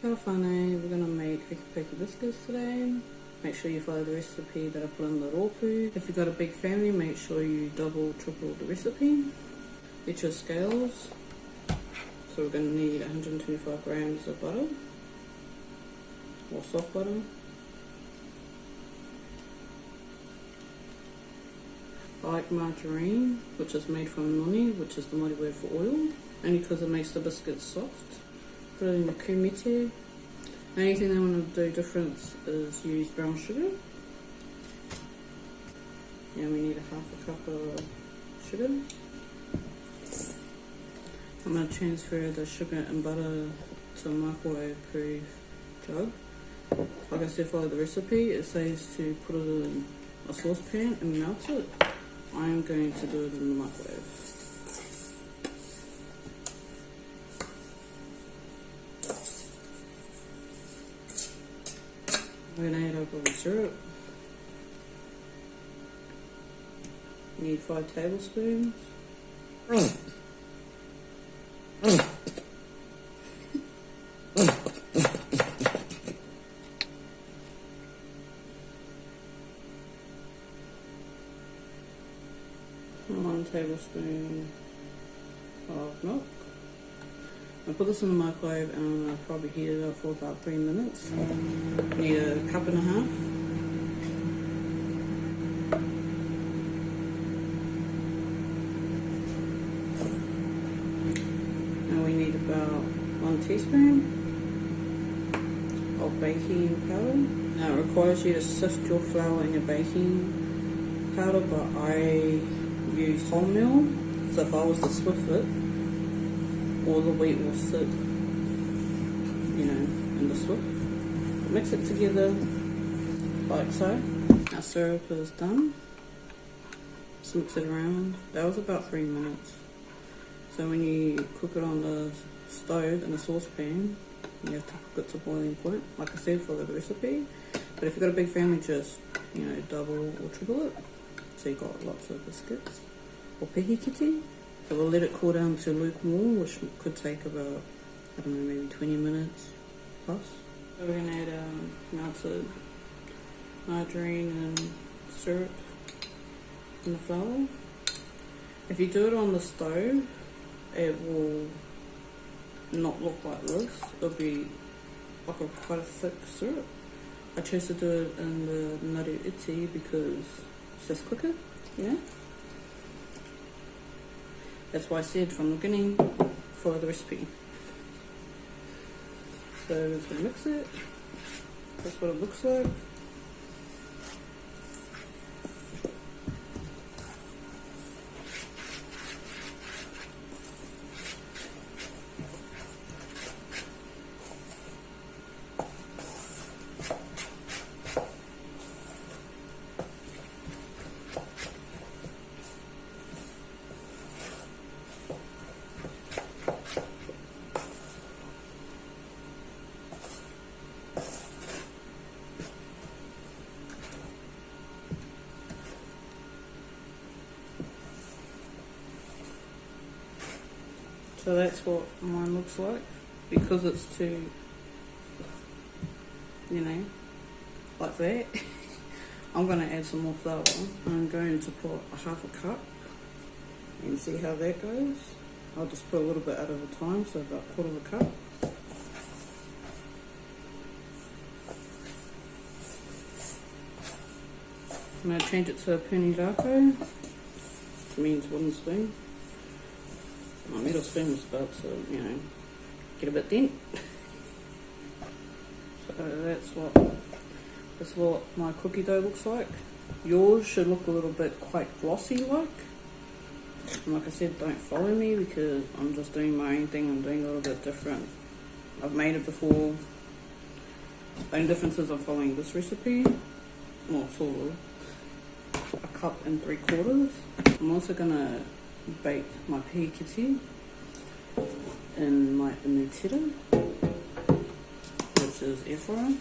Ciao whānau, we're going to make pockey biscuits today. Make sure you follow the recipe that I put in the rōpū. If you've got a big family, make sure you double, triple the recipe. Get your scales. So we're going to need 125 grams of butter, or soft butter. I like margarine, which is made from noni, which is the Māori word for oil, only because it makes the biscuits soft. Put it in the kumite. The only thing I want to do different is use brown sugar. And we need a half a cup of sugar. I'm going to transfer the sugar and butter to a microwave-proof jug. Like I said, follow the recipe. It says to put it in a saucepan and melt it. I'm going to do it in the microwave. We're going to add our golden syrup. You need 5 tablespoons. And 1 tablespoon of milk. I'll put this in the microwave and I'll probably heat it up for about 3 minutes. Need a cup and a half. And we need about 1 teaspoon of baking powder. Now it requires you to sift your flour in your baking powder, but I use wholemeal, so if I was to swift it, all the wheat will sit, in the swift. Mix it together like so. Our syrup is done. Just mix it around. That was about 3 minutes. So when you cook it on the stove in a saucepan, you have to cook it to boiling point. Like I said, follow the recipe. But if you've got a big family, just double or triple it. So you've got lots of biscuits. Or pihikiti. So we'll let it cool down to lukewarm, which could take about, I don't know, maybe 20 minutes plus. So we're going to add melted margarine and syrup in the flour. If you do it on the stove, it will not look like this. It'll be like quite a thick syrup. I chose to do it in the naru iti because it's just quicker, That's why I said from the beginning, follow the recipe. So we're just going to mix it. That's what it looks like. So that's what mine looks like. Because it's too, like that, I'm going to add some more flour. I'm going to put a half a cup and see how that goes. I'll just put a little bit at a time, so about a quarter of a cup. I'm going to change it to a puni rako, which means wooden spoon. My metal spoon was about to, get a bit dent. So that's what my cookie dough looks like. Yours should look a little bit quite glossy like. And like I said, don't follow me because I'm just doing my own thing. I'm doing a little bit different. I've made it before. The only difference is I'm following this recipe. Well, sort of. 1 cup and 3/4. I'm also gonna bake my pihikiti in my inutera, which is air fryer,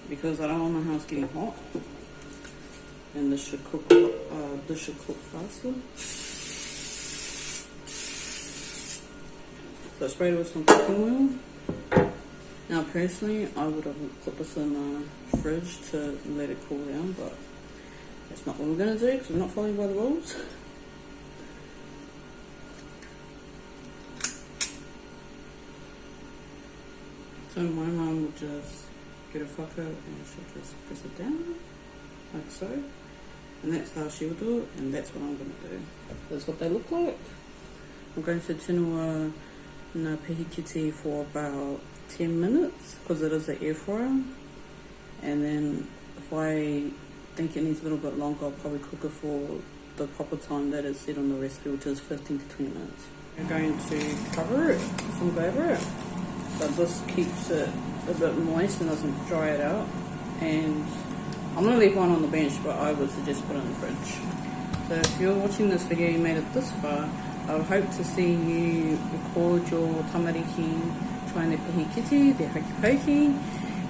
because I don't want my house getting hot, and this should cook faster. So I sprayed it with some cooking oil. Now personally, I would have put this in the fridge to let it cool down, but that's not what we're going to do because we're not following by the rules. So my mum will just get a fucker and she'll just press it down, like so. And that's how she'll do it, and that's what I'm going to do. That's what they look like. I'm going to tinua na pehikiti for about 10 minutes, because it is an air fryer. And then if I think it needs a little bit longer, I'll probably cook it for the proper time that is set on the recipe, which is 15 to 20 minutes. I'm going to cover it with some Glaber, so this keeps it a bit moist and doesn't dry it out. And I'm going to leave one on the bench, but I would suggest put it in the fridge. So if you're watching this video, you made it this far, I would hope to see you record your tamariki trying their pehikiti, their hokey pokey,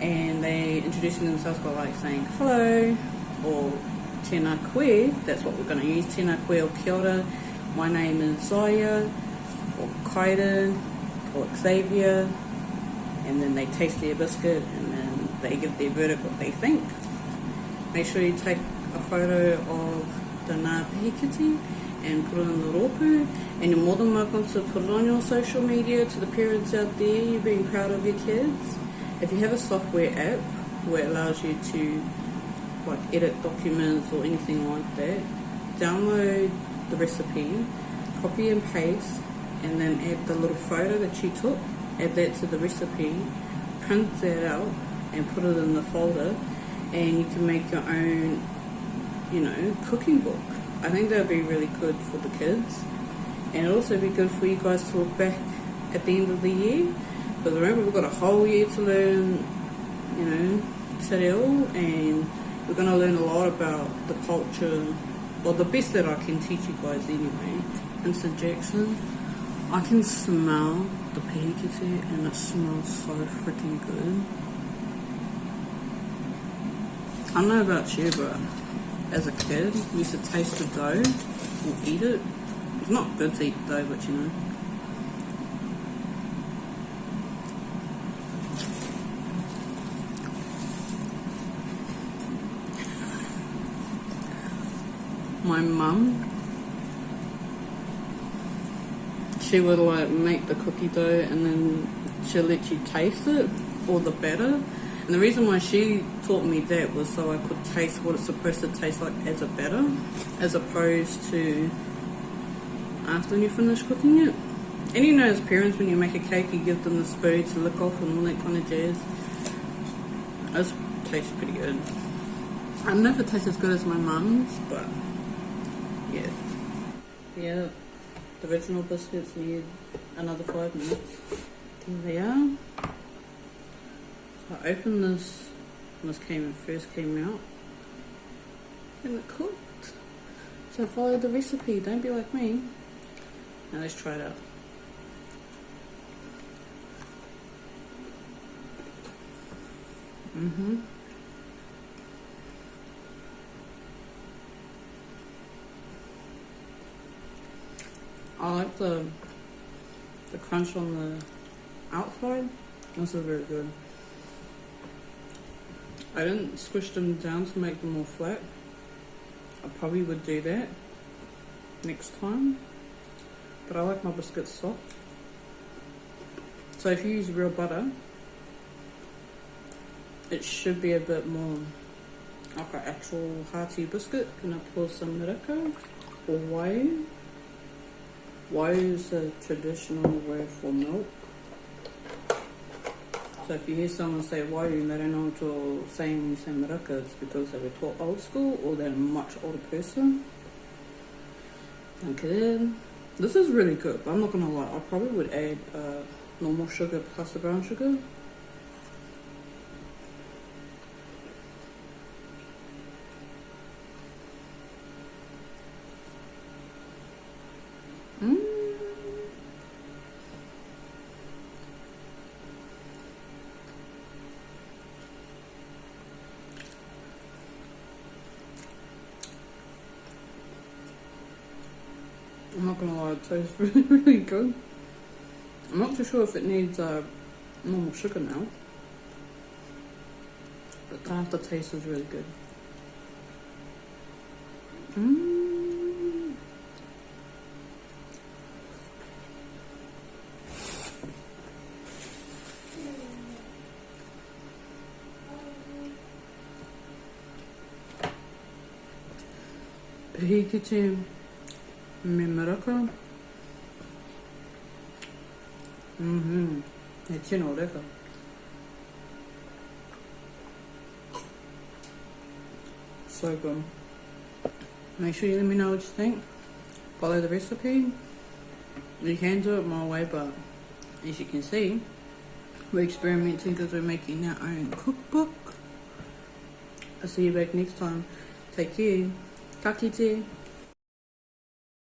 and they introducing themselves by like saying hello, or tēnā koe, that's what we're going to use, tēnā koe or kia ora, my name is Zaya, or Kaiden, or Xavier, and then they taste their biscuit, and then they give their verdict what they think. Make sure you take a photo of the ngā pehikiti and put it in the rōpū, and you're more than welcome to put it on your social media to the parents out there. You're being proud of your kids. If you have a software app where it allows you to like edit documents or anything like that, download the recipe, copy and paste, and then add the little photo that you took, add that to the recipe, print that out and put it in the folder, and you can make your own, you know, cooking book. I think that would be really good for the kids, and it'll also be good for you guys to look back at the end of the year, because remember, we've got a whole year to learn, you know, te reo, and we're going to learn a lot about the culture, well, the best that I can teach you guys anyway. Interjection, I can smell the pehikiti and it smells so freaking good. I don't know about you, but as a kid, we used to taste the dough or eat it. It's not good to eat dough, but you know. My mum, she would like make the cookie dough and then she'll let you taste it, or the batter. And the reason why she taught me that was so I could taste what it's supposed to taste like as a batter, as opposed to after you finish cooking it. And you know, as parents, when you make a cake, you give them the spoon to lick off and all that kind of jazz. This tastes pretty good. I've never tasted as good as my mum's, but yeah. Yeah, the original biscuits need another 5 minutes. There they are. I opened this when this first came out, and it cooked. So follow the recipe, don't be like me. Now let's try it out. I like the crunch on the outside. This is very good. I didn't squish them down to make them more flat. I probably would do that next time, but I like my biscuits soft. So if you use real butter, it should be a bit more like an actual hearty biscuit. Gonna pour some miraka or waiu. Waiu is a traditional way for milk. So if you hear someone say waiu and they don't know what you're saying when you say miraka, it's because they were taught old school or they're a much older person. Dunk it in. This is really good, but I'm not gonna lie, I probably would add normal sugar plus the brown sugar. I'm not gonna lie, it tastes really, really good. I'm not too sure if it needs normal sugar now. But the aftertaste was really good. Pihikiti mimaraka. Hetino reka. So good. Make sure you let me know what you think. Follow the recipe. You can do it my way, but as you can see, we're experimenting because we're making our own cookbook. I'll see you back next time. Take care. Ka kite.